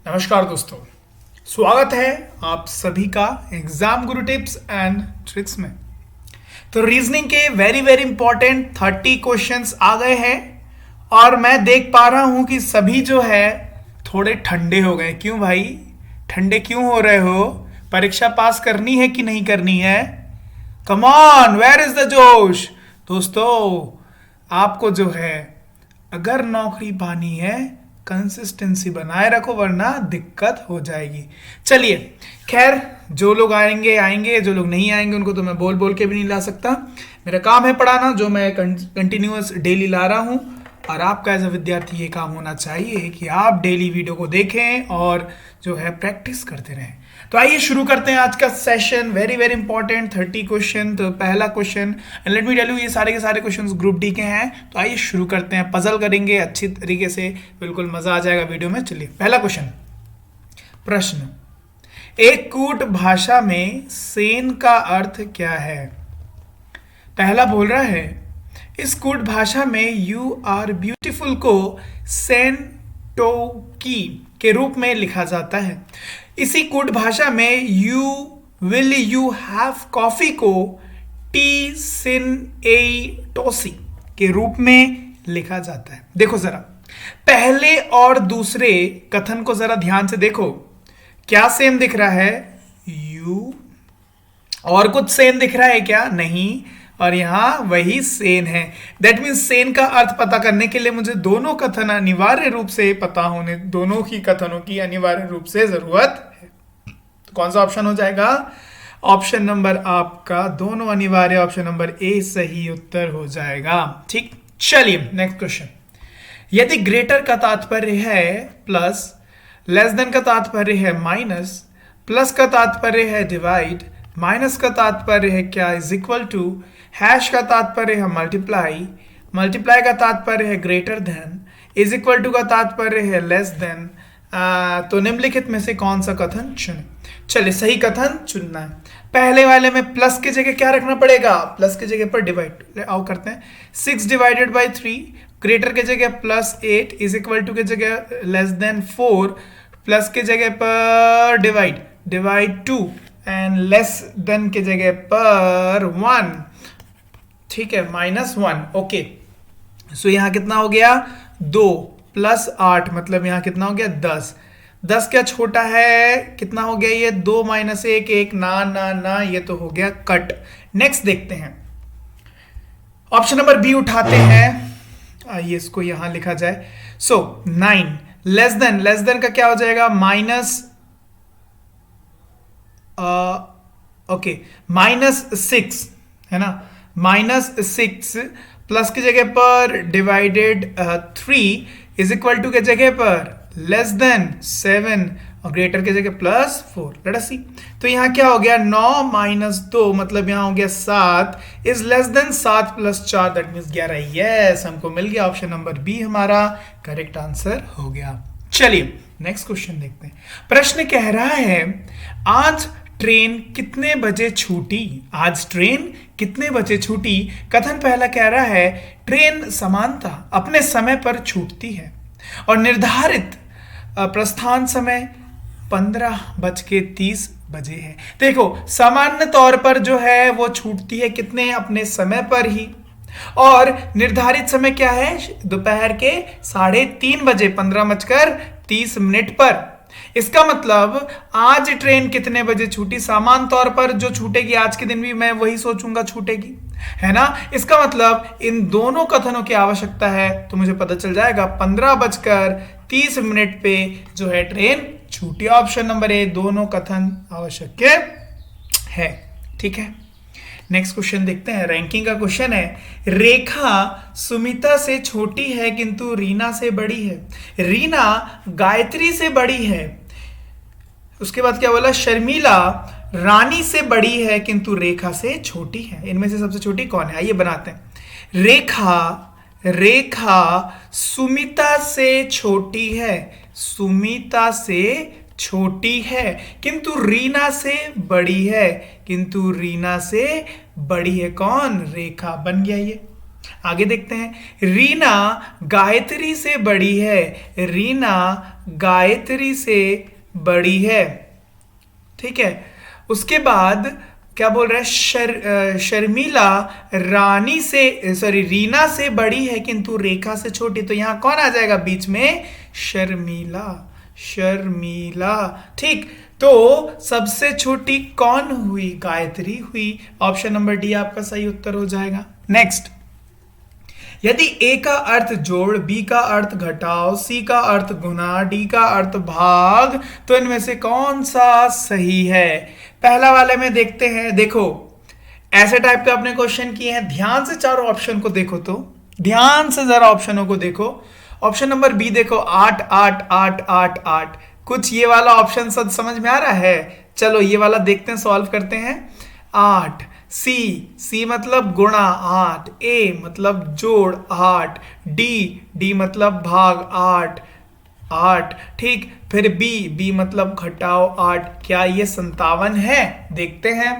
नमस्कार दोस्तों, स्वागत है आप सभी का exam Guru tips and tricks में। तो रीजनिंग के वेरी वेरी इंपॉर्टेंट 30 क्वेश्चंस आ गए हैं और मैं देख पा रहा हूं कि सभी जो है थोड़े ठंडे हो गए। क्यों भाई, ठंडे क्यों हो रहे हो? परीक्षा पास करनी है कि नहीं करनी है? Come on, where is the जोश? दोस्तों, आपको जो है अगर नौकरी पानी है कंसिस्टेंसी बनाए रखो, वरना दिक्कत हो जाएगी। चलिए, खैर जो लोग आएंगे आएंगे, जो लोग नहीं आएंगे उनको तो मैं बोल बोल के भी नहीं ला सकता। मेरा काम है पढ़ाना, जो मैं कंटिन्यूअस डेली ला रहा हूँ। और आपका एज अ विद्यार्थी ये काम होना चाहिए कि आप डेली वीडियो को देखें और जो है प्रैक्टिस करते रहें। तो आइए शुरू करते हैं आज का session. Very very important 30 question. तो पहला question, let me tell you, ये सारे के सारे क्वेश्चंस ग्रुप डी के हैं। तो आइए शुरू करते हैं, पजल करेंगे अच्छी तरीके से, बिल्कुल मजा आ जाएगा वीडियो में। चलिए, पहला क्वेश्चन। प्रश्न, एक कूट भाषा में सेन का अर्थ क्या है? पहला बोल रहा है इस कूट भाषा में यू आर ब्यूटीफुल को सेंटोकी के रूप में लिखा जाता है। इसी कूट भाषा में you will you have coffee को टी सिन ए टोसी के रूप में लिखा जाता है। देखो जरा, पहले और दूसरे कथन को जरा ध्यान से देखो। क्या सेम दिख रहा है? यू। और कुछ सेम दिख रहा है क्या? नहीं। और यहां वही सेन है। दैट मीन्स सेन का अर्थ पता करने के लिए मुझे दोनों कथन अनिवार्य रूप से पता होने, दोनों ही कथनों की अनिवार्य रूप से जरूरत है। तो कौन सा ऑप्शन हो जाएगा? ऑप्शन नंबर आपका दोनों अनिवार्य, ऑप्शन नंबर ए सही उत्तर हो जाएगा। ठीक, चलिए नेक्स्ट क्वेश्चन। यदि ग्रेटर का तात्पर्य है प्लस, लेस देन का तात्पर्य है माइनस, प्लस का तात्पर्य है डिवाइड, माइनस का तात्पर्य है क्या इज इक्वल टू, हैश का तात्पर्य है मल्टीप्लाई, मल्टीप्लाई का तात्पर्य है greater than, is equal to का तात्पर्य है लेस देन, तो निम्नलिखित में से कौन सा कथन चुने? चलिए, सही कथन चुनना है। पहले वाले में प्लस की जगह क्या रखना पड़ेगा? प्लस की जगह पर डिवाइड आओ करते हैं। 6 डिवाइडेड बाई 3, ग्रेटर की जगह प्लस 8, इज इक्वल टू की जगह लेस देन 4, प्लस की जगह पर डिवाइड 2 एंड लेस देन के जगह पर 1। ठीक है, -1। ओके, सो यहां कितना हो गया? 2 प्लस 8, मतलब यहां कितना हो गया? 10। 10 क्या छोटा है? कितना हो गया ये? 2 माइनस 1, 1 ना ना ना, ये तो हो गया कट। नेक्स्ट देखते हैं, ऑप्शन नंबर बी उठाते हैं। आइए इसको यहां लिखा जाए। सो 9 लेस देन का क्या हो जाएगा? -6 है ना, -6 प्लस की जगह पर डिवाइडेड 3 इज इक्वल टू के जगह पर लेस देन 7 और ग्रेटर की जगह +4। लेट अस सी। तो यहां क्या हो गया? 9 माइनस 2, मतलब यहां हो गया 7 is less than 7 plus 4, that means 11। Yes, हमको मिल गया। ऑप्शन नंबर बी हमारा करेक्ट आंसर हो गया। चलिए नेक्स्ट क्वेश्चन देखते हैं। प्रश्न कह रहा है आज ट्रेन कितने बजे छूटी? आज ट्रेन कितने बजे छूटी? कथन पहला कह रहा है ट्रेन सामान्यतः अपने समय पर छूटती है और निर्धारित प्रस्थान समय 15:30 है। देखो, सामान्य तौर पर जो है वो छूटती है कितने? अपने समय पर ही। और निर्धारित समय क्या है? दोपहर के 3:30 बजे, 15:30 पर। इसका मतलब आज ट्रेन कितने बजे छूटी? सामान्य तौर पर जो छूटेगी आज के दिन भी मैं वही सोचूंगा छूटेगी, है ना। इसका मतलब इन दोनों कथनों की आवश्यकता है, तो मुझे पता चल जाएगा 15:30 पे जो है ट्रेन छूटी। ऑप्शन नंबर ए, दोनों कथन आवश्यक है। ठीक है, नेक्स्ट क्वेश्चन देखते हैं। रैंकिंग का क्वेश्चन है, रेखा सुमिता से छोटी है किंतु रीना से बड़ी है। रीना गायत्री से बड़ी है। उसके बाद क्या बोला? शर्मिला रानी से बड़ी है किंतु रेखा से छोटी है। इनमें से सबसे छोटी कौन है? आइए बनाते हैं। रेखा सुमिता से छोटी है, सुमिता से छोटी है, किंतु रीना से बड़ी है, किंतु रीना से बड़ी है कौन? रेखा। बन गया ये। आगे देखते हैं। रीना गायत्री से बड़ी है, रीना गायत्री से बड़ी है। ठीक है, उसके बाद क्या बोल रहा है, शर्मिला रानी से सॉरी रीना से बड़ी है किंतु रेखा से छोटी। तो यहां कौन आ जाएगा बीच में, शर्मिला, शर्मिला। ठीक, तो सबसे छोटी कौन हुई, गायत्री हुई। ऑप्शन नंबर डी आपका सही उत्तर हो जाएगा। नेक्स्ट, यदि ए का अर्थ जोड़, बी का अर्थ घटाओ, सी का अर्थ गुना, डी का अर्थ भाग, तो इनमें से कौन सा सही है। पहला वाले में देखते हैं। देखो ऐसे टाइप के अपने क्वेश्चन किए हैं, ध्यान से चारों ऑप्शन को देखो, तो ध्यान से जरा ऑप्शनों को देखो। ऑप्शन नंबर बी देखो, 8 8 8 8 8। कुछ ये वाला ऑप्शन सब समझ में आ रहा है। चलो ये वाला देखते हैं, सॉल्व करते हैं। 8, सी मतलब गुणा 8, ए मतलब जोड़ 8, डी मतलब भाग 8। ठीक, फिर बी मतलब घटाओ 8। क्या ये 57 है, देखते हैं।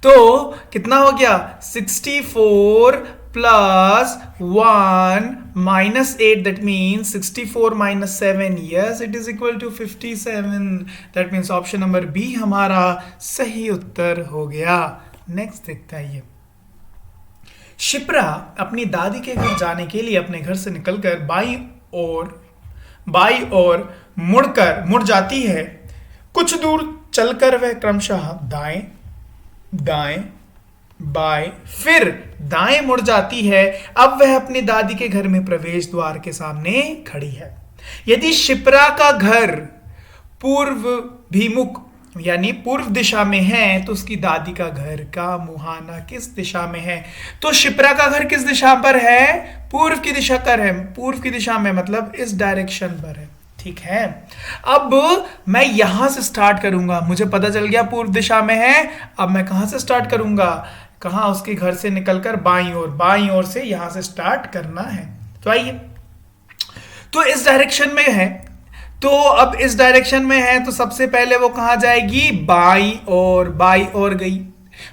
तो कितना हो गया, 64 plus 1 minus 8, that means 64 minus 7, yes it is equal to 57। That means option number B हमारा सही उत्तर हो गया। नेक्स्ट देखता है ये, शिप्रा अपनी दादी के घर जाने के लिए अपने घर से निकलकर बाई ओर मुड़ जाती है। कुछ दूर चलकर वह क्रमशः दाएं दाएं बाएं फिर दाएं मुड़ जाती है। अब वह अपनी दादी के घर में प्रवेश द्वार के सामने खड़ी है। यदि शिप्रा का घर पूर्वाभिमुख यानी पूर्व दिशा में है तो उसकी दादी का घर का मुहाना किस दिशा में है। तो शिप्रा का घर किस दिशा पर है, पूर्व की दिशा कर है, पूर्व की दिशा में मतलब इस डायरेक्शन पर है। ठीक है, अब मैं यहां से स्टार्ट करूंगा, मुझे पता चल गया पूर्व दिशा में है। अब मैं कहां से स्टार्ट करूंगा, कहां, उसके घर से निकलकर बाईं ओर से यहां से स्टार्ट करना है। तो आइए, तो इस डायरेक्शन में है, तो अब इस डायरेक्शन में है तो सबसे पहले वो कहां जाएगी, बाईं ओर गई,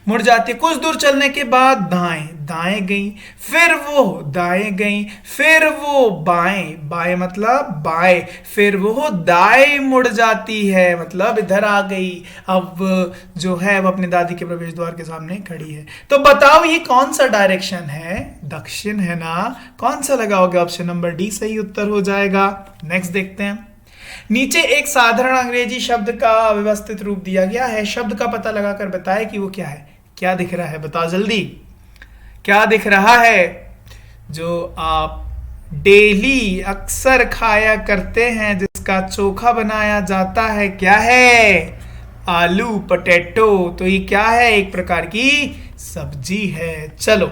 मुड़ जाती है। कुछ दूर चलने के बाद दाएं गई, फिर वो दाएं गई, फिर वो बाएं मतलब बाएं, फिर वो दाएं मुड़ जाती है मतलब इधर आ गई। अब जो है वो अपनी दादी के प्रवेश द्वार के सामने खड़ी है। तो बताओ ये कौन सा डायरेक्शन है, दक्षिण है ना। कौन सा लगाओगे, ऑप्शन नंबर डी सही उत्तर हो जाएगा। नेक्स्ट देखते हैं, नीचे एक साधारण अंग्रेजी शब्द का व्यवस्थित रूप दिया गया है। शब्द का पता लगाकर बताएं कि वो क्या है। क्या दिख रहा है, बताओ जल्दी, क्या दिख रहा है जो आप डेली अक्सर खाया करते हैं, जिसका चोखा बनाया जाता है, क्या है, आलू, पोटैटो। तो ये क्या है, एक प्रकार की सब्जी है। चलो,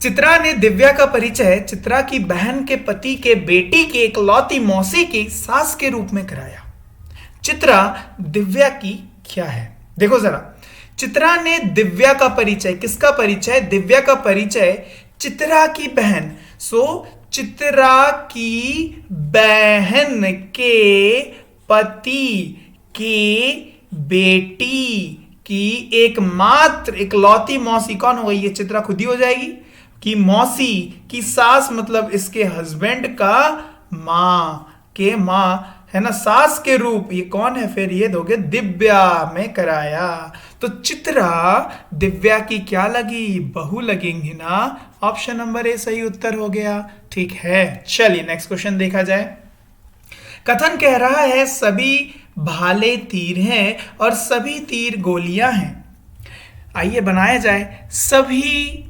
चित्रा ने दिव्या का परिचय चित्रा की बहन के पति के बेटी के इकलौती मौसी की सास के रूप में कराया। चित्रा दिव्या की क्या है, देखो जरा। चित्रा ने दिव्या का परिचय, किसका परिचय, दिव्या का परिचय चित्रा की बहन। सो चित्रा की बहन के पति के बेटी की एकमात्र इकलौती मौसी कौन हो गई, ये चित्रा खुद ही हो जाएगी कि मौसी की सास मतलब इसके हस्बैंड का मां है ना, सास के रूप ये कौन है, फिर ये दोगे दिव्या में कराया। तो चित्रा दिव्या की क्या लगी, बहू लगेंगी ना। ऑप्शन नंबर ए सही उत्तर हो गया। ठीक है, चलिए नेक्स्ट क्वेश्चन देखा जाए। कथन कह रहा है सभी भाले तीर हैं और सभी तीर गोलियां हैं। आइए बनाया जाए, सभी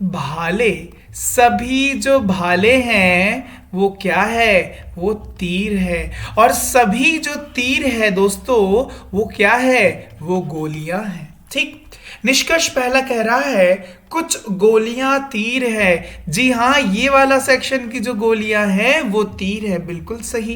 भाले, सभी जो भाले हैं वो क्या है, वो तीर है, और सभी जो तीर है दोस्तों वो क्या है, वो गोलियां हैं। ठीक, निष्कर्ष पहला कह रहा है कुछ गोलियां तीर है। जी हाँ, ये वाला सेक्शन की जो गोलियां हैं वो तीर है, बिल्कुल सही।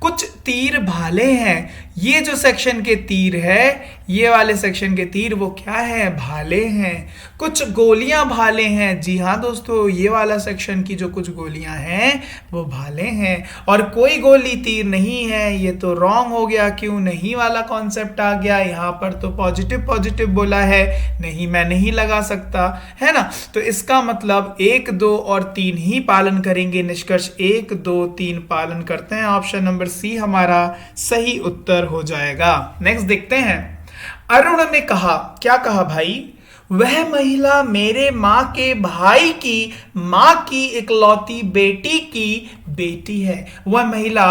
कुछ तीर भाले हैं, ये जो सेक्शन के तीर है, ये वाले सेक्शन के तीर वो क्या है, भाले हैं। कुछ गोलियां भाले हैं, जी हाँ दोस्तों, ये वाला सेक्शन की जो कुछ गोलियां हैं वो भाले हैं। और कोई गोली तीर नहीं है, ये तो रॉन्ग हो गया, क्यों नहीं वाला कॉन्सेप्ट आ गया। यहाँ पर तो पॉजिटिव बोला है, नहीं मैं नहीं लगा सकता। है ना। तो इसका मतलब 1, 2 और 3 ही पालन करेंगे। निष्कर्ष 1, 2, 3 पालन करते हैं। ऑप्शन नंबर सी हमारा सही उत्तर हो जाएगा। नेक्स्ट देखते हैं। अरुण ने कहा, क्या कहा भाई? वह महिला मेरे माँ के भाई की माँ की इकलौती बेटी की बेटी है। वह महिला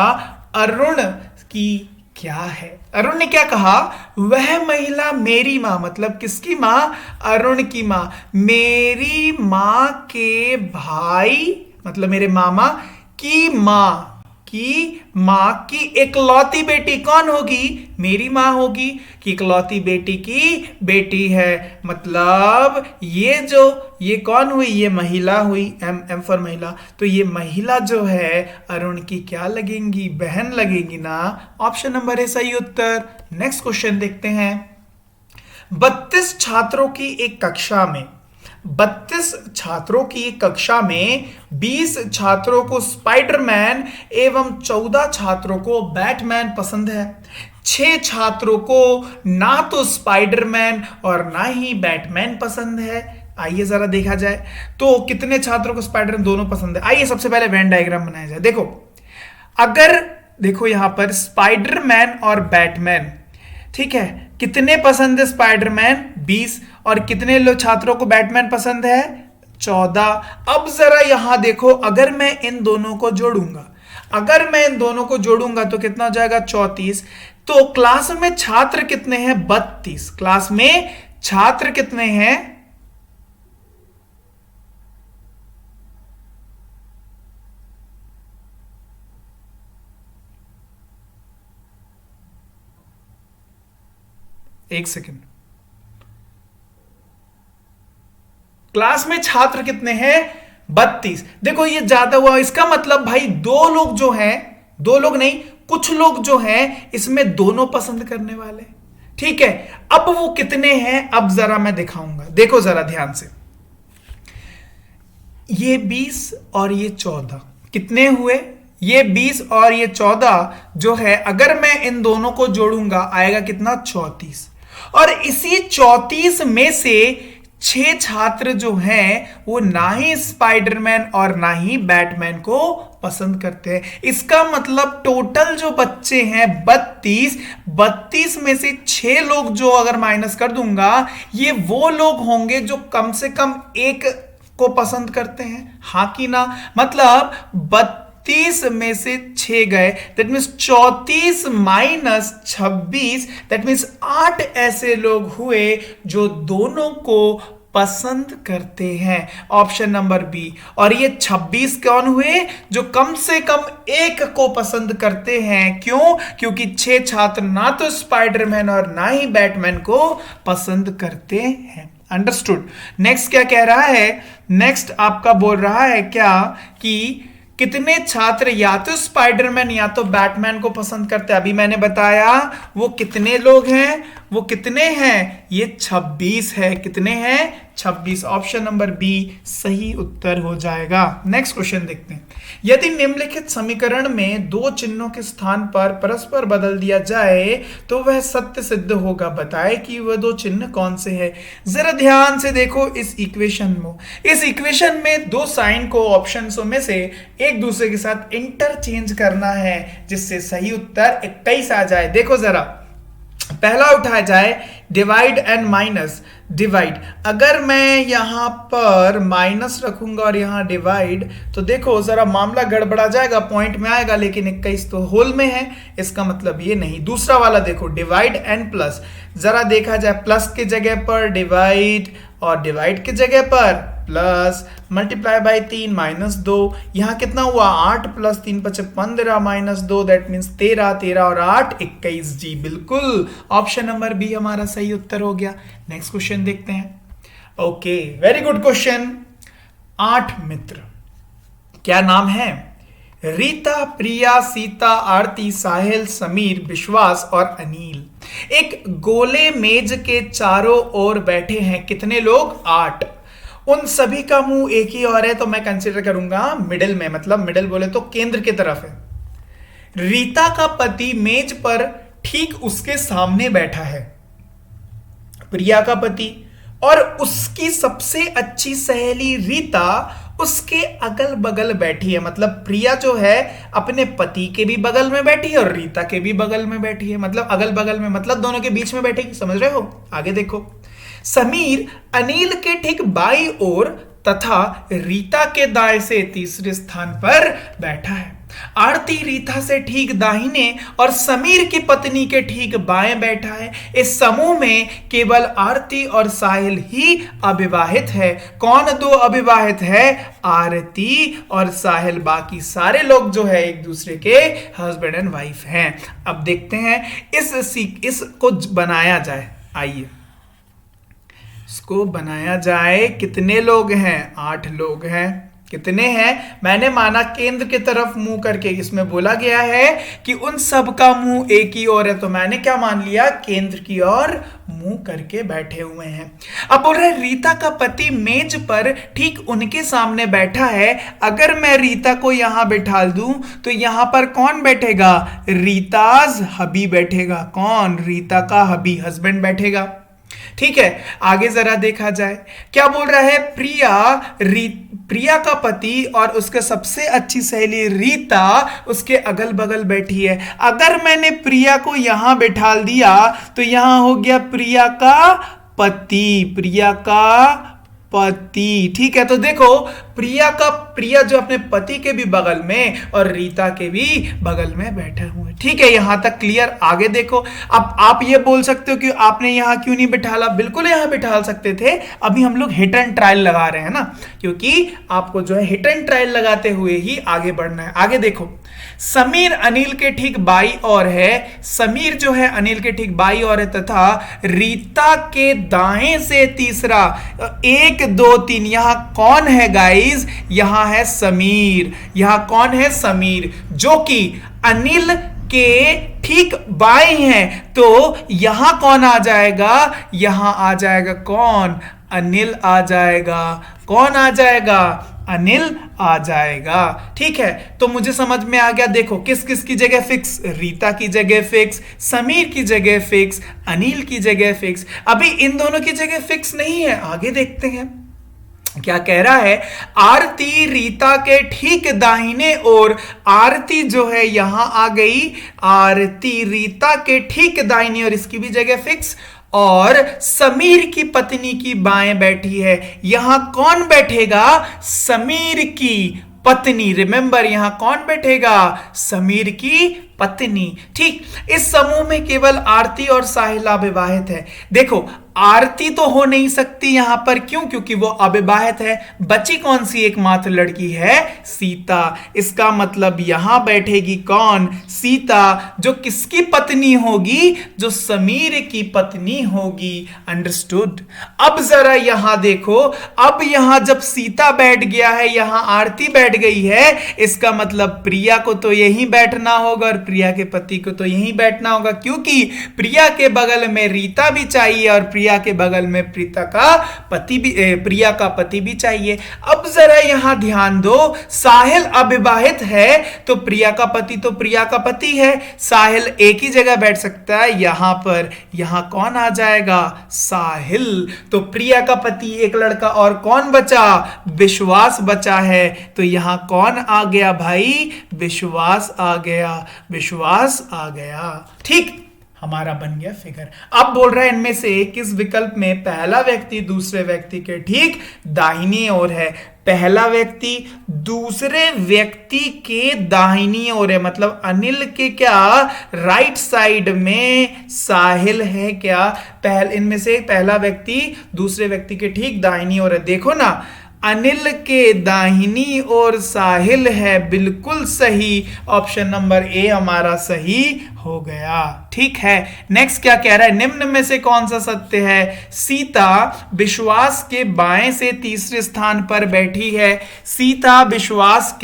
अरुण की क्या है? अरुण ने क्या कहा? वह महिला मेरी माँ, मतलब किसकी माँ? अरुण की माँ। मेरी माँ के भाई मतलब मेरे मामा की माँ की इकलौती बेटी कौन होगी? मेरी माँ होगी कि इकलौती बेटी की बेटी है। मतलब ये कौन हुई? ये महिला हुई। एम फॉर महिला। तो ये महिला जो है अरुण की क्या लगेंगी? बहन लगेंगी ना। ऑप्शन नंबर है सही उत्तर। नेक्स्ट क्वेश्चन देखते हैं। 32 छात्रों की एक कक्षा में 20 छात्रों को स्पाइडरमैन एवं 14 छात्रों को बैटमैन पसंद है। 6 छात्रों को ना तो स्पाइडरमैन और ना ही बैटमैन पसंद है। आइए जरा देखा जाए तो कितने छात्रों को स्पाइडरमैन दोनों पसंद है। आइए सबसे पहले वेन डायग्राम बनाया जाए। देखो यहां पर स्पाइडरमैन और बैटमैन, ठीक है, कितने पसंद है स्पाइडरमैन? 20। और कितने लोग छात्रों को बैटमैन पसंद है? 14। अब जरा यहां देखो, अगर मैं इन दोनों को जोड़ूंगा तो कितना हो जाएगा? 34। तो क्लास में छात्र कितने हैं? 32। क्लास में छात्र कितने हैं? एक सेकेंड। क्लास में छात्र कितने हैं? 32। देखो ये ज्यादा हुआ, इसका मतलब भाई दो लोग नहीं, कुछ लोग जो हैं इसमें दोनों पसंद करने वाले, ठीक है। अब वो कितने हैं अब जरा मैं दिखाऊंगा। देखो जरा ध्यान से, ये 20 और ये 14 कितने हुए? ये 20 और ये 14 जो है, अगर मैं इन दोनों को जोड़ूंगा आएगा कितना? 34। और इसी 34 में से 6 छात्र जो हैं वो ना ही स्पाइडरमैन और ना ही बैटमैन को पसंद करते हैं। इसका मतलब टोटल जो बच्चे हैं 32 में से 6 लोग जो अगर माइनस कर दूंगा, ये वो लोग होंगे जो कम से कम एक को पसंद करते हैं, हाँ कि ना। मतलब 32 में से 6 गए, that means 34 minus 26, that means 8 ऐसे लोग हुए जो दोनों को पसंद करते हैं। Option number B. और ये 26 कौन हुए? जो कम से कम एक को पसंद करते हैं। क्यों? क्योंकि 6 छात्र ना तो स्पाइडरमैन और ना ही बैटमैन को पसंद करते हैं। अंडरस्टूड। नेक्स्ट क्या कह रहा है? नेक्स्ट आपका बोल रहा है क्या कि कितने छात्र या तो स्पाइडरमैन या तो बैटमैन को पसंद करते हैं। अभी मैंने बताया वो कितने लोग हैं, वो कितने हैं? ये 26 है। कितने हैं? 26। ऑप्शन नंबर बी सही उत्तर हो जाएगा। नेक्स्ट क्वेश्चन देखते हैं। यदि निम्नलिखित समीकरण में दो चिन्हों के स्थान पर परस्पर बदल दिया जाए तो वह सत्य सिद्ध होगा। बताएं कि वह दो चिन्ह कौन से हैं। जरा ध्यान से देखो इस इक्वेशन में दो साइन को ऑप्शंसों में से एक दूसरे के साथ इंटरचेंज करना है जिससे सही उत्तर 21 आ जाए। देखो जरा, पहला उठाया जाए डिवाइड एंड माइनस। डिवाइड, अगर मैं यहां पर माइनस रखूंगा और यहां डिवाइड, तो देखो जरा मामला गड़बड़ा जाएगा, पॉइंट में आएगा लेकिन 21 तो होल में है, इसका मतलब ये नहीं। दूसरा वाला देखो डिवाइड एंड प्लस, जरा देखा जाए प्लस की जगह पर डिवाइड और डिवाइड की जगह पर प्लस, मल्टीप्लाई बाय 3 माइनस 2, यहां कितना हुआ? 8 प्लस 3 = 15 माइनस 2 दैट मीन्स 13, 13 और 8 21। जी बिल्कुल, ऑप्शन नंबर बी हमारा सही उत्तर हो गया। नेक्स्ट क्वेश्चन देखते हैं। Okay, very good question. 8 मित्र, क्या नाम है? रीता, प्रिया, सीता, आरती, साहिल, समीर, विश्वास और अनिल एक गोले मेज के चारों ओर बैठे हैं। कितने लोग? 8। उन सभी का मुंह एक ही और है, तो मैं कंसीडर करूंगा मिडिल में, मतलब मिडिल बोले तो केंद्र की तरफ है। रीता का पति मेज पर ठीक उसके सामने बैठा है। प्रिया का पति और उसकी सबसे अच्छी सहेली रीता उसके अगल बगल बैठी है। मतलब प्रिया जो है अपने पति के भी बगल में बैठी है और रीता के भी बगल में बैठी है। मतलब अगल बगल में मतलब दोनों के बीच में बैठेगी, समझ रहे हो? आगे देखो, समीर अनिल के ठीक बाई ओर तथा रीता के दाएं से तीसरे स्थान पर बैठा है। आरती रीता से ठीक दाहिने और समीर की पत्नी के ठीक बाएं बैठा है। इस समूह में केवल आरती और साहिल ही अविवाहित है। कौन दो अविवाहित है? आरती और साहिल। बाकी सारे लोग जो है एक दूसरे के हस्बैंड एंड वाइफ हैं। अब देखते हैं इसको बनाया जाए। आइए इसको बनाया जाए। कितने लोग हैं? 8 लोग हैं। कितने हैं? मैंने माना केंद्र की तरफ मुंह करके, इसमें बोला गया है कि उन सब का मुंह एक ही ओर है, तो मैंने क्या मान लिया? केंद्र की ओर मुंह करके बैठे हुए हैं। अब बोल रहे रीता का पति मेज पर ठीक उनके सामने बैठा है। अगर मैं रीता को यहां बैठा दूं तो यहां पर कौन बैठेगा? रीताज हबी बैठेगा। कौन? रीता का हबी, हस्बैंड बैठेगा। ठीक है, आगे जरा देखा जाए। क्या बोल रहा है? प्रिया का पति और उसके सबसे अच्छी सहेली रीता उसके अगल बगल बैठी है। अगर मैंने प्रिया को यहां बैठा दिया तो यहां हो गया प्रिया का पति, प्रिया का पति। ठीक है, तो देखो प्रिया जो अपने पति के भी बगल में और रीता के भी बगल में बैठे हुए। ठीक है, यहां तक क्लियर। आगे देखो। अब आप ये बोल सकते हो कि आपने यहां क्यों नहीं बिठाला? बिल्कुल यहां बिठा सकते थे। अभी हम लोग हिट एंड ट्रायल लगा रहे हैं ना, क्योंकि आपको जो है हिट एंड ट्रायल लगाते हुए ही आगे बढ़ना है। आगे देखो, समीर अनिल के ठीक बाई ओर है। समीर जो है अनिल के ठीक बाई ओर है तथा रीता के दाएं से तीसरा। 1 2 3 यहां कौन है गाइस? यहां है समीर। यहां कौन है? समीर, जो कि अनिल के ठीक बाएं हैं। तो यहां कौन आ जाएगा? यहां आ जाएगा कौन? अनिल आ जाएगा। कौन आ जाएगा? अनिल आ जाएगा। ठीक है, तो मुझे समझ में आ गया। देखो किस किस की जगह फिक्स? रीता की जगह फिक्स, समीर की जगह फिक्स, अनिल की जगह फिक्स। अभी इन दोनों की जगह फिक्स नहीं है। आगे देखते हैं क्या कह रहा है। आरती रीता के ठीक दाहिने ओर। आरती जो है यहां आ गई। आरती रीता के ठीक दाहिने ओर, इसकी भी जगह फिक्स। और समीर की पत्नी की बाएं बैठी है। यहां कौन बैठेगा? समीर की पत्नी। रिमेंबर, यहां कौन बैठेगा? समीर की पत्नी। ठीक, इस समूह में केवल आरती और साहिल अविवाहित है। देखो आरती तो हो नहीं सकती यहां पर, क्यों? क्योंकि वो अविवाहित है। बची कौन सी एकमात्र लड़की है? सीता। इसका मतलब यहां बैठेगी कौन? सीता, जो किसकी पत्नी होगी? जो समीर की पत्नी होगी। अंडरस्टूड? अब जरा यहां देखो। अब यहां जब सीता बैठ गया है, यहां आरती बैठ गई है, इसका मतलब प्रिया को तो यहीं बैठना होगा और प्रिया के पति को तो यहीं बैठना होगा, क्योंकि प्रिया के बगल में रीता भी चाहिए और प्रिया के बगल में प्रिया का पति भी चाहिए। अब जरा यहां ध्यान दो, साहिल अविवाहित है तो प्रिया का पति तो प्रिया का पति है। साहिल एक ही जगह बैठ सकता है यहां पर। यहां कौन आ जाएगा? साहिल। तो प्रिया का पति एक लड़का और कौन बचा? विश्वास बचा है। तो यहां कौन आ गया भाई? विश्वास आ गया। विश्वास आ गया। ठीक, हमारा बन गया फिगर। अब बोल रहा है इनमें से किस विकल्प में पहला व्यक्ति दूसरे व्यक्ति के ठीक दाहिनी ओर है? पहला व्यक्ति दूसरे व्यक्ति के दाहिनी ओर है। मतलब अनिल के क्या राइट साइड में साहिल है क्या? इनमें से पहला व्यक्ति दूसरे व्यक्ति के ठीक दाहिनी ओर है। देखो ना, अनिल के दाहिनी ओर साहिल है। बिल्कुल सही। ऑप्शन नंबर ए हमारा सही हो गया। ठीक है, नेक्स्ट क्या कह रहा है? निम्न में से कौन सा सत्य है? सीता विश्वास के बाएं से तीसरे स्थान पर बैठी है। सीता विश्वास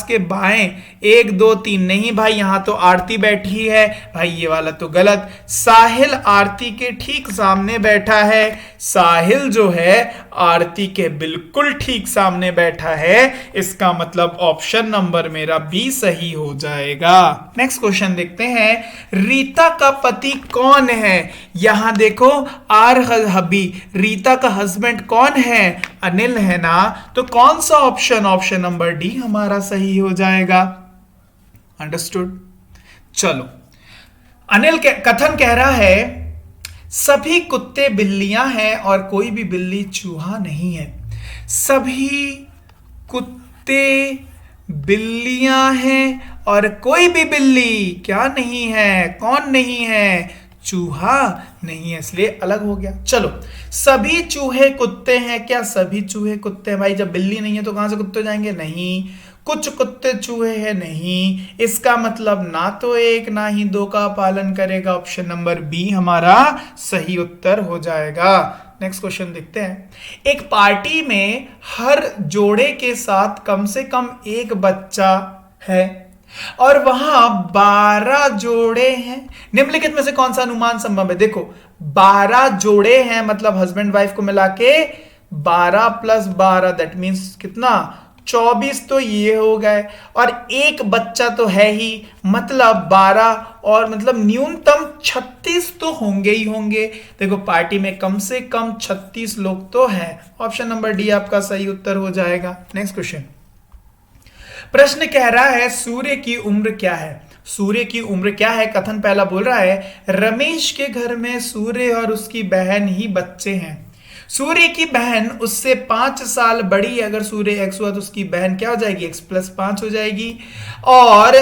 के बाएं 1 2 3 नहीं भाई, यहां तो आरती बैठी है भाई, ये वाला तो गलत। साहिल आरती के ठीक सामने बैठा है। साहिल जो है आरती के बिल्कुल ठीक सामने बैठा है। इसका मतलब ऑप्शन नंबर मेरा बी सही हो जाएगा। नेक्स्ट क्वेश्चन देखते हैं, रीता का पति कौन है? यहां देखो आर हबी, रीता का हस्बैंड कौन है? अनिल है ना, तो कौन सा ऑप्शन नंबर डी हमारा सही हो जाएगा। अंडरस्टूड। चलो, अनिल कथन कह रहा है सभी कुत्ते बिल्लियां हैं और कोई भी बिल्ली चूहा नहीं है। सभी कुत्ते बिल्लियां हैं और कोई भी बिल्ली क्या नहीं है? कौन नहीं है? चूहा नहीं है, इसलिए अलग हो गया। चलो, सभी चूहे कुत्ते हैं, क्या सभी चूहे कुत्ते हैं? भाई जब बिल्ली नहीं है तो कहां से कुत्ते जाएंगे? नहीं। कुछ कुत्ते चूहे हैं? नहीं। इसका मतलब ना तो एक ना ही दो का पालन करेगा। ऑप्शन नंबर बी हमारा सही उत्तर हो जाएगा। नेक्स्ट क्वेश्चन देखते हैं, एक पार्टी में हर जोड़े के साथ कम से कम एक बच्चा है और वहां 12 जोड़े हैं। निम्नलिखित में से कौन सा अनुमान संभव है? देखो 12 जोड़े हैं, मतलब हस्बैंड वाइफ को मिला के 12 प्लस 12 दैट मीन्स कितना? 24 तो ये हो गए, और एक बच्चा तो है ही, मतलब 12 और मतलब न्यूनतम 36 तो होंगे ही होंगे। देखो पार्टी में कम से कम 36 लोग तो हैं। ऑप्शन नंबर डी आपका सही उत्तर हो जाएगा। नेक्स्ट क्वेश्चन, प्रश्न कह रहा है सूर्य की उम्र क्या है? सूर्य की उम्र क्या है? कथन पहला बोल रहा है रमेश के घर में सूर्य और उसकी बहन ही बच्चे हैं। सूर्य की बहन उससे 5 साल बड़ी, अगर सूर्य x हुआ तो उसकी बहन क्या हो जाएगी? x प्लस 5 हो जाएगी। और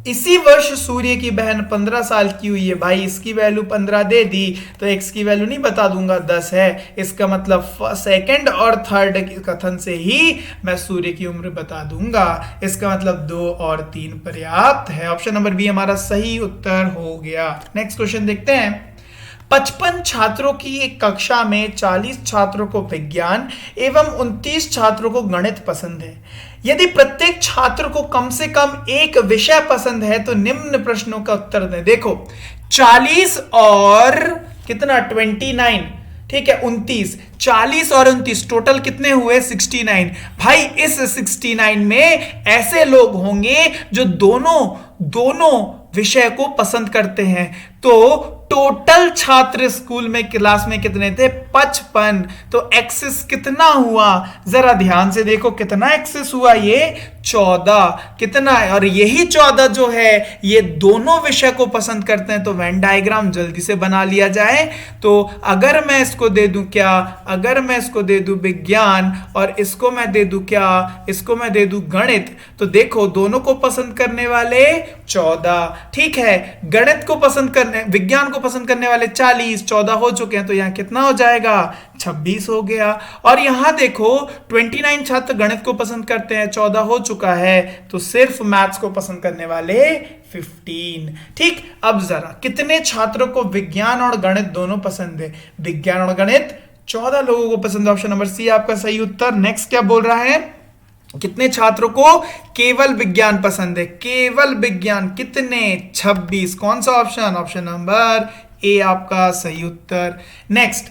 इसी वर्ष सूर्य की बहन 15 साल की हुई है। भाई इसकी वैल्यू 15 दे दी तो x की वैल्यू नहीं बता दूंगा, 10 है। इसका मतलब सेकंड और थर्ड कथन से ही मैं सूर्य की उम्र बता दूंगा। इसका मतलब 2 और 3 पर्याप्त है। ऑप्शन नंबर बी हमारा सही उत्तर हो गया। नेक्स्ट क्वेश्चन देखते हैं, 55 छात्रों की एक कक्षा में 40 छात्रों को विज्ञान एवं 29 छात्रों को गणित पसंद है। यदि प्रत्येक छात्र को कम से कम एक विषय पसंद है तो निम्न प्रश्नों का उत्तर दें। देखो 40 और कितना? 29, ठीक है, 29, 40 और 29 टोटल कितने हुए? 69। भाई इस 69 में ऐसे लोग होंगे जो दोनों विषय को पसंद करते हैं। तो टोटल छात्र स्कूल में क्लास में कितने थे? 55। तो एक्सेस कितना हुआ? जरा ध्यान से देखो कितना एक्सेस हुआ? ये 14। कितना? और यही 14 जो है ये दोनों विषय को पसंद करते हैं। तो वेन डायग्राम जल्दी से बना लिया जाए। तो अगर मैं इसको दे दूं क्या? अगर मैं इसको दे दूं विज्ञान और इसको मैं दे दूं क्या? इसको मैं दे दूं गणित, तो देखो दोनों को पसंद करने वाले 14, ठीक है, गणित को पसंद करने, विज्ञान को पसंद करने वाले 40, 14 हो चुके हैं। तो यहां कितना हो जाएगा? 26 हो गया। और यहां देखो 29 छात्र गणित को पसंद करते हैं, 14 हो चुका है। तो सिर्फ मैथ्स को पसंद करने वाले 15। ठीक, अब जरा कितने छात्रों को विज्ञान और गणित दोनों पसंद है? विज्ञान और गणित 14 लोगों को पसंद है। ऑप्शन नंबर सी आपका सही उत्तर। नेक्स्ट क्या बोल रहा है? कितने छात्रों को केवल विज्ञान पसंद है? केवल विज्ञान कितने? 26। कौन सा ऑप्शन? ऑप्शन नंबर ए आपका सही उत्तर। नेक्स्ट,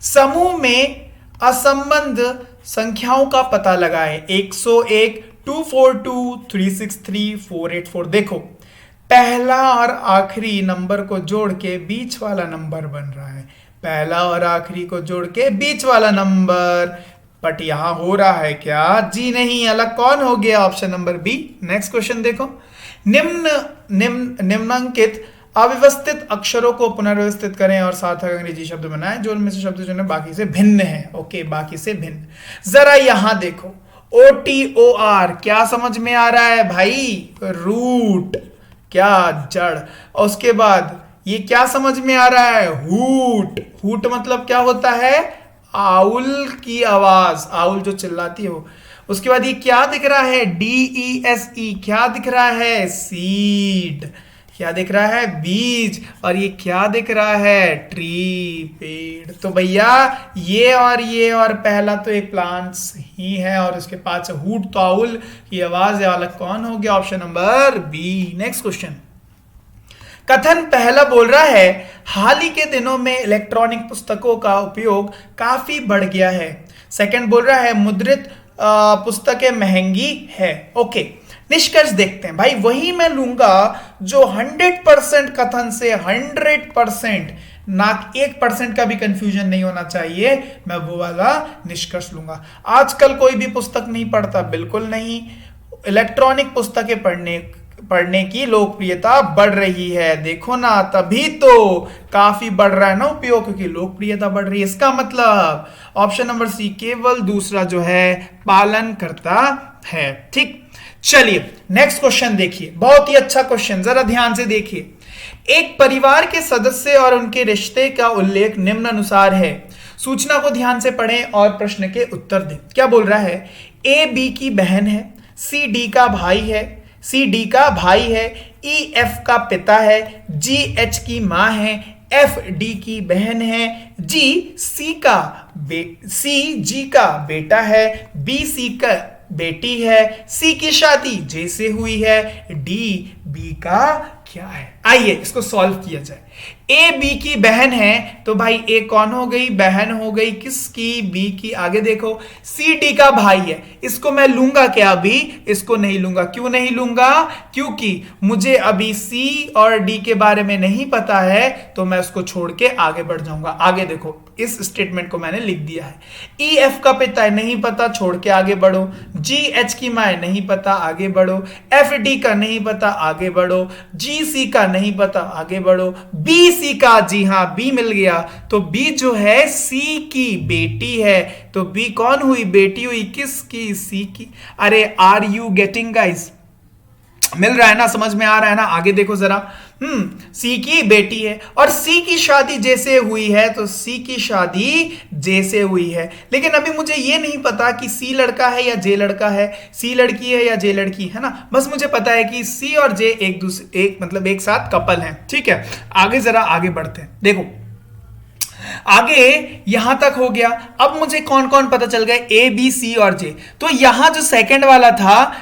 समूह में असंबद्ध संख्याओं का पता लगाएं। 101, 242, 363, 484। देखो पहला और आखिरी नंबर को जोड़ के बीच वाला नंबर बन रहा है। पहला और आखिरी को जोड़ के बीच वाला नंबर, बट यहां हो रहा है क्या? जी नहीं, अलग कौन हो गया? Option number B. Next question देखो, निम्नांकित अव्यवस्थित अक्षरों को पुनर्व्यवस्थित करें और सार्थक अंग्रेजी शब्द बनाएं जो उनमें से शब्द जो है बाकी से भिन्न है। ओके, बाकी से भिन्न। जरा यहां देखो OTOR क्या समझ में आ रहा है भाई? रूट, क्या? जड़। और उसके बाद ये क्या समझ में आ रहा है? हूट। हूट मतलब क्या होता है? आउल की आवाज, आउल जो चिल्लाती हो। उसके बाद ये क्या दिख रहा है? DESE। क्या दिख रहा है? सीड। क्या दिख रहा है? बीज। और ये क्या दिख रहा है? ट्री, पेड़। तो भैया ये और पहला तो एक प्लांट्स ही है और उसके पास हूट तो आउल की आवाज है, अलग कौन हो गया? Option number B. Next question, कथन पहला बोल रहा है हाल ही के दिनों में इलेक्ट्रॉनिक पुस्तकों का उपयोग काफी बढ़ गया है। सेकंड बोल रहा है मुद्रित पुस्तकें महंगी है। ओके, निष्कर्ष देखते हैं। भाई वही मैं लूंगा जो 100% कथन से 100% ना 1% का भी कंफ्यूजन नहीं होना चाहिए, मैं वो वाला निष्कर्ष लूंगा। आजकल कोई भी पुस्तक नहीं पढ़ता, बिल्कुल नहीं। इलेक्ट्रॉनिक पुस्तकें पढ़ने की लोकप्रियता बढ़ रही है, देखो ना, तभी तो काफी बढ़ रहा है ना उपयोग, क्योंकि लोकप्रियता बढ़ रही है। इसका मतलब ऑप्शन नंबर सी केवल दूसरा जो है पालन करता है। ठीक, चलिए नेक्स्ट क्वेश्चन देखिए, बहुत ही अच्छा क्वेश्चन, जरा ध्यान से देखिए। एक परिवार के सदस्य और उनके रिश्ते का उल्लेख निम्न अनुसार है। सूचना को ध्यान से पढ़ें और प्रश्न के उत्तर दें। क्या बोल रहा है? ए बी की बहन है, सी डी का भाई है, सी डी का भाई है, ई एफ का पिता है, जी एच की मां है, एफ डी की बहन है, जी सी जी का बेटा है, बी सी का बेटी है, सी की शादी जे से हुई है, डी बी का क्या है? आइए इसको सॉल्व किया जाए। ए बी की बहन है तो भाई ए कौन हो गई? बहन हो गई किसकी? बी की। आगे देखो, सी डी का भाई है, इसको मैं लूंगा क्या? अभी इसको नहीं लूंगा। क्यों नहीं लूंगा? क्योंकि मुझे अभी सी और डी के बारे में नहीं पता है, तो मैं उसको छोड़ के आगे बढ़ जाऊंगा। आगे देखो, इस स्टेटमेंट को मैंने लिख दिया है। ई एफ का पिता है, नहीं पता, छोड़ के आगे बढ़ो। जी एच की मां नहीं पता, आगे बढ़ो। एफ डी का नहीं पता, आगे बढ़ो। जी सी का नहीं पता, आगे बढ़ो। बी सी का, जी हां बी मिल गया, तो बी जो है सी की बेटी है, तो बी कौन हुई? बेटी हुई किसकी? सी की। अरे आर यू गेटिंग गाइस? मिल रहा है ना, समझ में आ रहा है ना? आगे देखो जरा, सी की बेटी है और सी की शादी जैसे हुई है, तो सी की शादी जैसे हुई है। लेकिन अभी मुझे ये नहीं पता कि सी लड़का है या जे लड़का है, सी लड़की है या जे लड़की है ना। बस मुझे पता है कि सी और जे एक साथ कपल हैं। ठीक है, आगे जरा आगे बढ़ते हैं। देखो आगे यहां तक हो गया। अब मुझे कौन कौन पता चल गया? ए बी सी और जे। तो यहां जो सेकंड वाला था,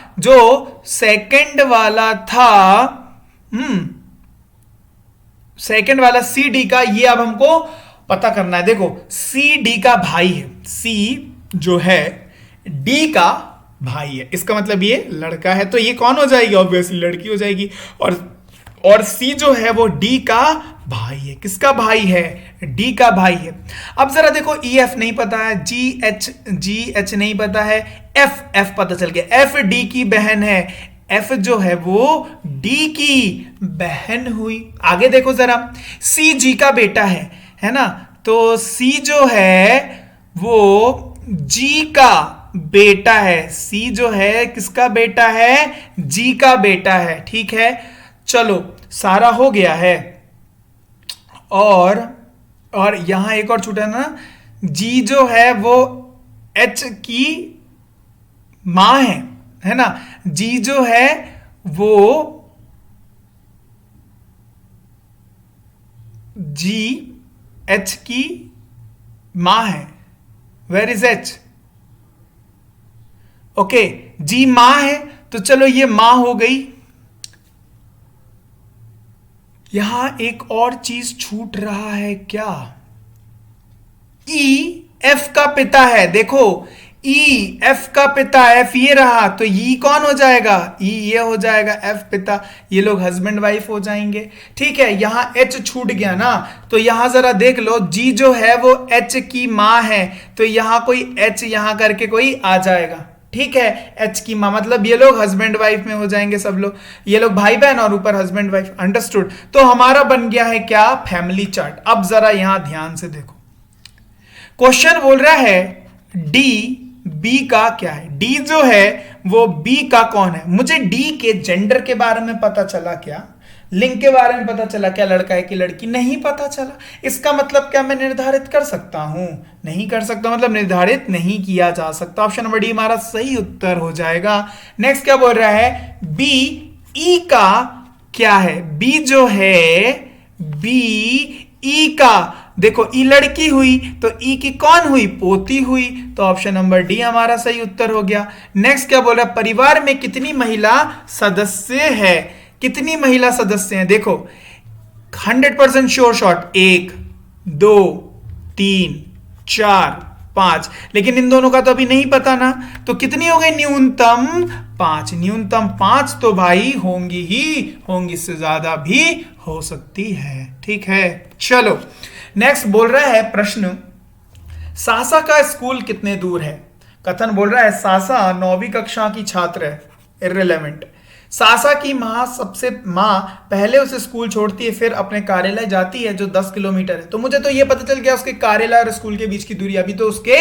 सेकंड वाला सी डी का, ये अब हमको पता करना है। देखो सी डी का भाई है, सी जो है डी का भाई है, इसका मतलब ये लड़का है, तो ये कौन हो जाएगी? ऑब्वियसली लड़की हो जाएगी। और सी जो है वो डी का भाई है। किसका भाई है? डी का भाई है। अब जरा देखो, ई एफ नहीं पता है, जी एच नहीं पता है, एफ पता चल गया, एफ डी की बहन है, एफ जो है वो डी की बहन हुई। आगे देखो जरा, सी जी का बेटा है ना, तो सी जो है वो जी का बेटा है। सी जो है किसका बेटा है? जी का बेटा है। ठीक है, चलो सारा हो गया है। और यहां एक और छूटा ना, जी जो है वो एच की मां है ना, जी जो है वो जी एच की मां है। Where is H? Okay, G मां है, तो चलो ये मां हो गई। यहां एक और चीज छूट रहा है क्या? ई एफ का पिता है। देखो ई एफ का पिता, एफ ये रहा, तो ई कौन हो जाएगा? ई ये हो जाएगा, एफ पिता, ये लोग हस्बैंड वाइफ हो जाएंगे। ठीक है, यहां एच छूट गया ना, तो यहां जरा देख लो, जी जो है वो एच की मां है, तो यहां कोई एच यहां करके कोई आ जाएगा। ठीक है, एच की मां मतलब ये लोग हस्बैंड वाइफ में हो जाएंगे सब लोग, ये लोग भाई बहन और ऊपर हस्बैंड वाइफ। अंडरस्टूड? तो हमारा बन गया है क्या? Family chart. अब जरा यहां ध्यान से देखो, क्वेश्चन बोल रहा है डी बी का क्या है? डी जो है वो बी का कौन है? मुझे डी के जेंडर के बारे में पता चला क्या? लिंग के बारे में पता चला क्या? लड़का है कि लड़की? नहीं पता चला। इसका मतलब क्या मैं निर्धारित कर सकता हूं? नहीं कर सकता, मतलब निर्धारित नहीं किया जा सकता। ऑप्शन नंबर डी हमारा सही उत्तर हो जाएगा। नेक्स्ट क्या बोल रहा है? बी ई का क्या है? बी जो है बी ई का, देखो ई लड़की हुई तो ई की कौन हुई? पोती हुई, तो ऑप्शन नंबर डी हमारा सही उत्तर हो गया। नेक्स्ट क्या बोल रहा है? परिवार में कितनी महिला सदस्य है? कितनी महिला सदस्य हैं? देखो 100% श्योर शॉट, 1 2 3 4 5, लेकिन इन दोनों का तो अभी नहीं पता ना, तो कितनी हो गई न्यूनतम 5, न्यूनतम 5 तो भाई होंगी ही होंगी, इससे ज्यादा भी हो सकती है। ठीक है, चलो नेक्स्ट बोल रहा है प्रश्न, सासा का स्कूल कितने दूर है। कथन बोल रहा है सासा 9वीं कक्षा की छात्र है, इररिलेवेंट। सासा की माँ पहले उसे स्कूल छोड़ती है, फिर अपने कार्यालय जाती है जो 10 किलोमीटर है। तो मुझे तो ये पता चल गया उसके कार्यालय और स्कूल के बीच की दूरी, अभी तो उसके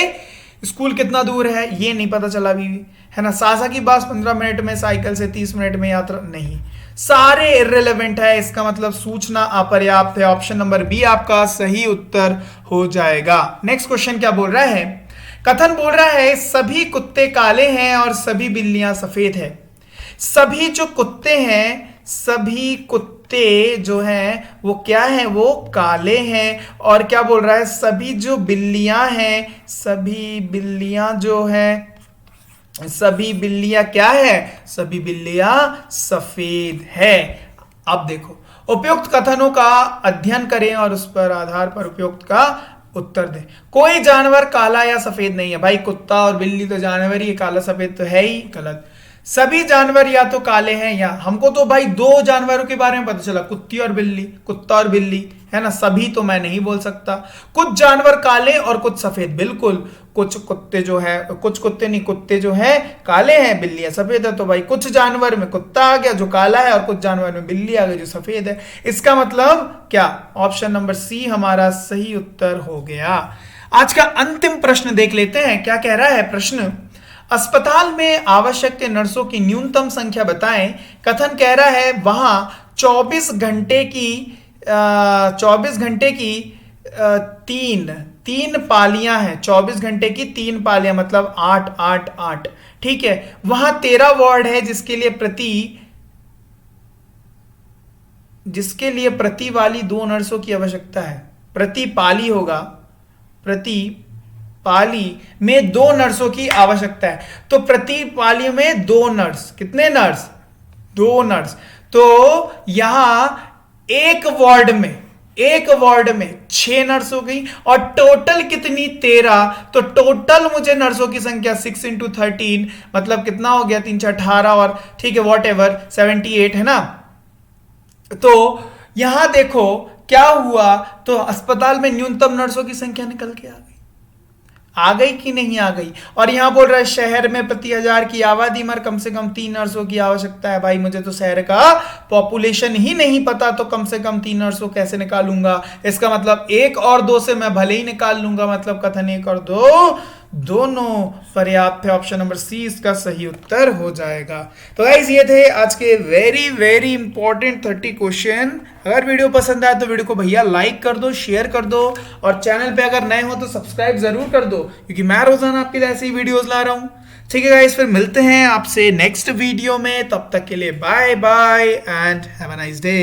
स्कूल कितना दूर है ये नहीं पता चला अभी भी, है ना। सासा की बस 15 मिनट में, साइकिल से 30 मिनट में यात्रा, नहीं, सारे इररिलेवेंट है, इसका मतलब सूचना अपर्याप्त है। ऑप्शन नंबर बी आपका सही उत्तर हो जाएगा। नेक्स्ट क्वेश्चन क्या बोल रहा है, कथन बोल रहा है सभी कुत्ते काले हैं और सभी बिल्लियां सफेद है। सभी जो कुत्ते हैं, सभी कुत्ते जो हैं वो क्या है, वो काले हैं, और क्या बोल रहा है सभी जो बिल्लियां हैं, सभी बिल्लियां जो हैं, सभी बिल्लियां क्या है, सभी बिल्लियां सफेद है। अब देखो, उपयुक्त कथनों का अध्ययन करें और उस पर आधार पर उपयुक्त का उत्तर दें। कोई जानवर काला या सफेद नहीं है। भाई कुत्ता और बिल्ली तो जानवर ही, काला सफेद तो है ही, गलत। सभी जानवर या तो काले हैं या, हमको तो भाई 2 जानवरों के बारे में पता चला, कुत्ती और बिल्ली, कुत्ता और बिल्ली, है ना। सभी तो मैं नहीं बोल सकता। कुछ जानवर काले और कुछ सफेद, बिल्कुल। कुछ कुत्ते जो है, कुछ कुत्ते नहीं, कुत्ते जो है काले हैं, बिल्लियां सफेद है, तो भाई कुछ जानवर में कुत्ता आ गया जो काला है और कुछ जानवर में बिल्ली आ गई जो सफेद है। इसका मतलब क्या, ऑप्शन नंबर सी हमारा सही उत्तर हो गया। आज का अंतिम प्रश्न देख लेते हैं, क्या कह रहा है प्रश्न, अस्पताल में आवश्यक नर्सों की न्यूनतम संख्या बताएं। कथन कह रहा है वहां 24 घंटे की तीन पालियां हैं। 24 घंटे की 3 पालियां मतलब 8 8 8, ठीक है। वहां 13 वार्ड है जिसके लिए प्रति वाली 2 नर्सों की आवश्यकता है। प्रति पाली होगा, प्रति पाली में 2 नर्सों की आवश्यकता है। तो प्रति पाली में 2 नर्स, कितने नर्स, 2 नर्स। तो यहां एक वार्ड में 6 नर्स हो गई, और टोटल कितनी, 13। तो टोटल मुझे नर्सों की संख्या 6 × 13 मतलब कितना हो गया, 3 × 6 18, और ठीक है वॉट एवर 78 है ना। तो यहां देखो क्या हुआ, तो अस्पताल में न्यूनतम नर्सों की संख्या निकल के आ गई कि नहीं आ गई। और यहां बोल रहा है शहर में प्रति 1000 की आबादी में कम से कम 3 नर्सों की आवश्यकता है। भाई मुझे तो शहर का पॉपुलेशन ही नहीं पता, तो कम से कम 3 नर्सों कैसे निकालूंगा। इसका मतलब 1 और 2 से मैं भले ही निकाल लूंगा, मतलब कथन 1 और 2 दोनों पर्याप्त है। ऑप्शन नंबर सी इसका सही उत्तर हो जाएगा। तो गाइस ये थे आज के वेरी वेरी इंपॉर्टेंट 30 क्वेश्चन। अगर वीडियो पसंद आया तो वीडियो को भैया लाइक कर दो, शेयर कर दो, और चैनल पे अगर नए हो तो सब्सक्राइब जरूर कर दो, क्योंकि मैं रोजाना आपके लिए ऐसे ही वीडियोस ला रहा हूं। ठीक है गाइस, फिर मिलते हैं आपसे नेक्स्ट वीडियो में, तब तक के लिए bye bye and have a nice day.